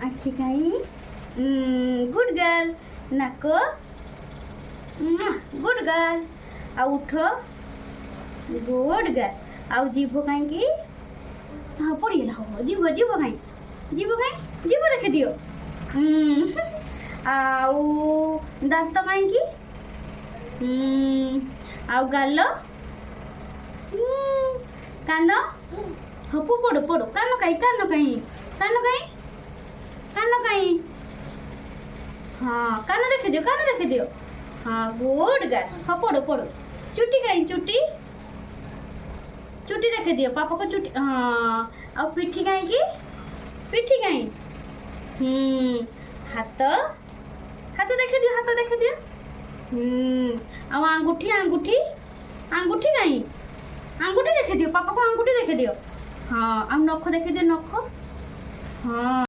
आखि कहीं good girl नाक गुड गर्ल आ उठ गुड गर्ल आउ जीभ कहीं हाँ पड़ीगला हम जीभ जीभ कहीं जीभ देखे दियो आउ दांत कहीं आउ गाल कान हाँ पड़ो पड़ो कान कहीं कान कहीं कान कहीं कान कहीं हाँ कान देखे दियो हाँ गुड गर्ल हाँ पड़ो पड़ो चुटी कहीं चुटी चुटी देखे दियो पापा को चुटी हाँ और पिठी कहीं हाथ हाथ देखे दियो और आंगूठी आंगूठी आंगूठी कहीं आंगूठी देखे दियो पापा को आंगूठी देखे दियो हाँ और नख देखे दियो नख हाँ।